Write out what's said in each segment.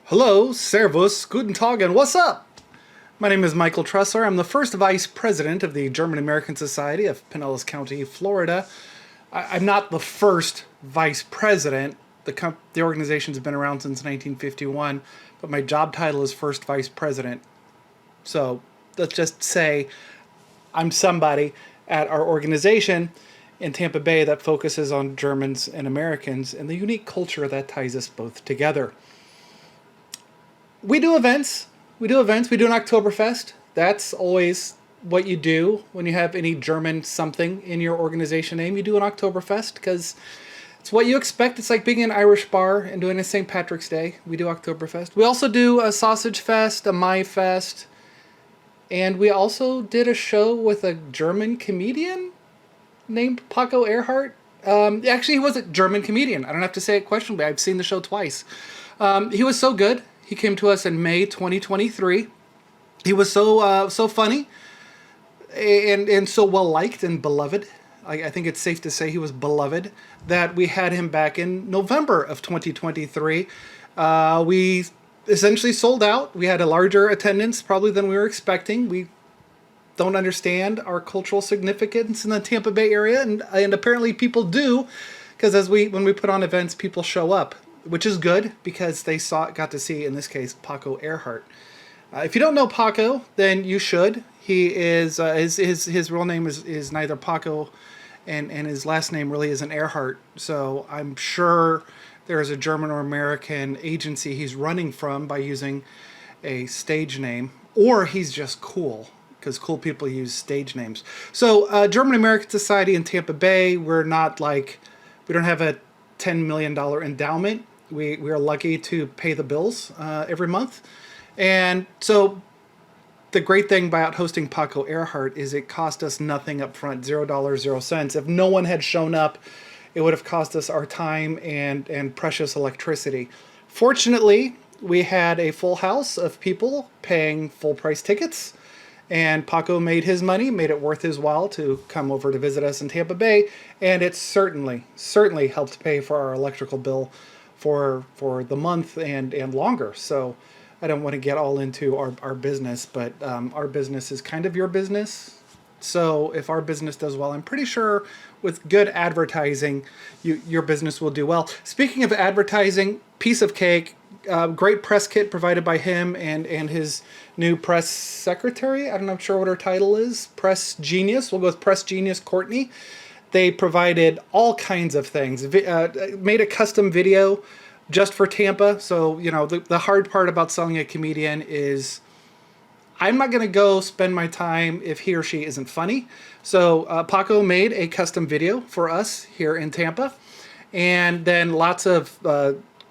Hello, servus, guten Tag, and what's up? My name is Michael Tressler. I'm the first vice president of the German-American Society of Pinellas County, Florida. I'm not the first vice president. The organization's been around since 1951, but my job title is first vice president. So let's just say I'm somebody at our organization in Tampa Bay that focuses on Germans and Americans and the unique culture that ties us both together. We do events. We do an Oktoberfest. That's always what you do when you have any German something in your organization name. You do an Oktoberfest because it's what you expect. It's like being in an Irish bar and doing a St. Patrick's Day. We do Oktoberfest. We also do a Sausage Fest, a Mai Fest, and we also did a show with a German comedian named Paco Erhard. Actually, he was a German comedian. I don't have to say it questionably. I've seen the show twice. He was so good. He came to us in May 2023. He was so funny and so well liked and beloved. I think it's safe to say he was beloved that we had him back in November of 2023. We essentially sold out. We had a larger attendance probably than we were expecting. We don't understand our cultural significance in the Tampa Bay area, and apparently people do, because when we put on events, people show up, which is good because they got to see, in this case, Paco Erhard. If you don't know Paco, then you should. He is his real name is neither Paco, and his last name really isn't Erhard. So I'm sure there is a German or American agency he's running from by using a stage name, or he's just cool, because cool people use stage names. So German American Society in Tampa Bay, we don't have a $10 million endowment. We are lucky to pay the bills every month. And so the great thing about hosting Paco Erhard is it cost us nothing up front, $0, 0 cents. If no one had shown up, it would have cost us our time and precious electricity. Fortunately, we had a full house of people paying full price tickets, and Paco made his money, made it worth his while to come over to visit us in Tampa Bay, and it certainly helped pay for our electrical bill for the month and longer. So I don't want to get all into our business, but our business is kind of your business. So if our business does well, I'm pretty sure with good advertising, your business will do well. Speaking of advertising, piece of cake, great press kit provided by him and his new press secretary. I'm not sure what her title is. Press Genius. We'll go with Press Genius Courtney. They provided all kinds of things. Made a custom video just for Tampa. So, the hard part about selling a comedian is I'm not going to go spend my time if he or she isn't funny. So Paco made a custom video for us here in Tampa. And then lots of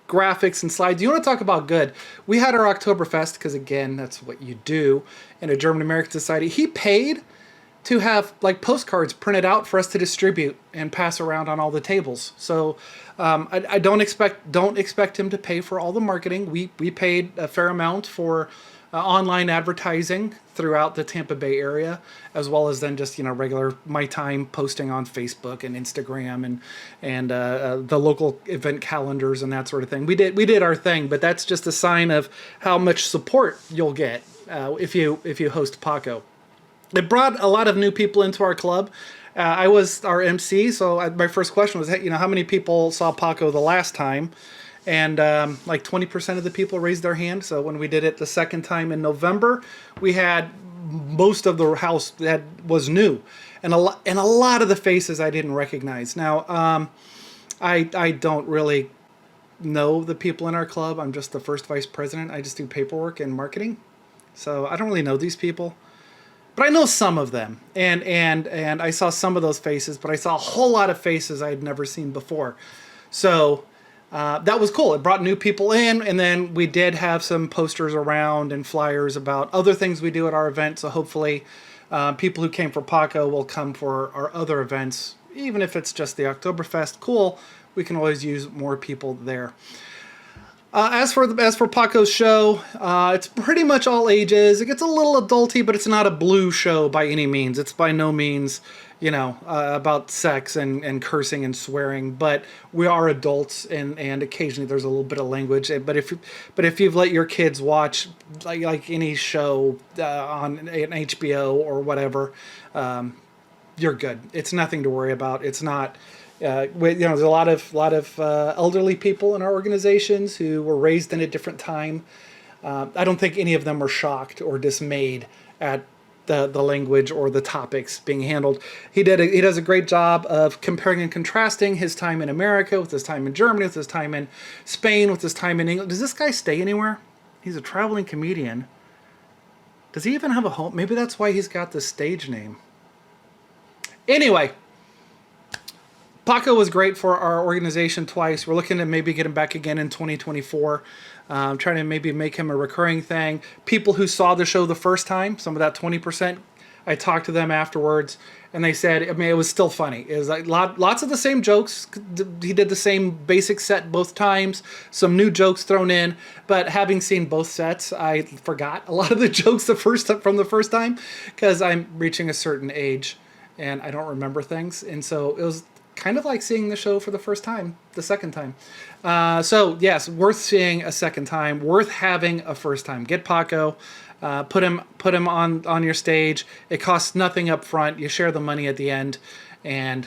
graphics and slides. You want to talk about good? We had our Oktoberfest, because again, that's what you do in a German American Society. He paid to have postcards printed out for us to distribute and pass around on all the tables. So I don't expect him to pay for all the marketing. We paid a fair amount for online advertising throughout the Tampa Bay area, as well as then just regular my time posting on Facebook and Instagram and the local event calendars and that sort of thing. We did our thing, but that's just a sign of how much support you'll get if you host Paco. It brought a lot of new people into our club. I was our MC, so my first question was, how many people saw Paco the last time? And 20% of the people raised their hand. So when we did it the second time in November, we had most of the house that was new, and a lot of the faces I didn't recognize. Now, I don't really know the people in our club. I'm just the first vice president. I just do paperwork and marketing, so I don't really know these people. But I know some of them, and I saw some of those faces, but I saw a whole lot of faces I had never seen before. So that was cool. It brought new people in, and then we did have some posters around and flyers about other things we do at our event. So hopefully people who came for Paco will come for our other events, even if it's just the Oktoberfest. Cool. We can always use more people there. As for Paco's show, it's pretty much all ages. It gets a little adulty, but it's not a blue show by any means. It's by no means, about sex and cursing and swearing. But we are adults, and occasionally there's a little bit of language. But if you've let your kids watch like any show on an HBO or whatever, you're good. It's nothing to worry about. It's not. There's a lot of elderly people in our organizations who were raised in a different time. I don't think any of them were shocked or dismayed at the language or the topics being handled. He does a great job of comparing and contrasting his time in America with his time in Germany, with his time in Spain, with his time in England. Does this guy stay anywhere? He's a traveling comedian. Does he even have a home? Maybe that's why he's got the stage name. Anyway, Paco was great for our organization twice. We're looking to maybe get him back again in 2024. Trying to maybe make him a recurring thing. People who saw the show the first time, some of that 20%, I talked to them afterwards, and they said, it was still funny. It was like lots of the same jokes. He did the same basic set both times, some new jokes thrown in. But having seen both sets, I forgot a lot of the jokes from the first time because I'm reaching a certain age and I don't remember things. And so it was kind of like seeing the show for the first time, the second time. So yes, worth seeing a second time, worth having a first time. Get Paco, put him on your stage. It costs nothing up front. You share the money at the end, and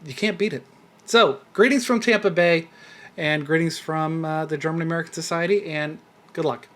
you can't beat it. So greetings from Tampa Bay, and greetings from the German American Society, and good luck.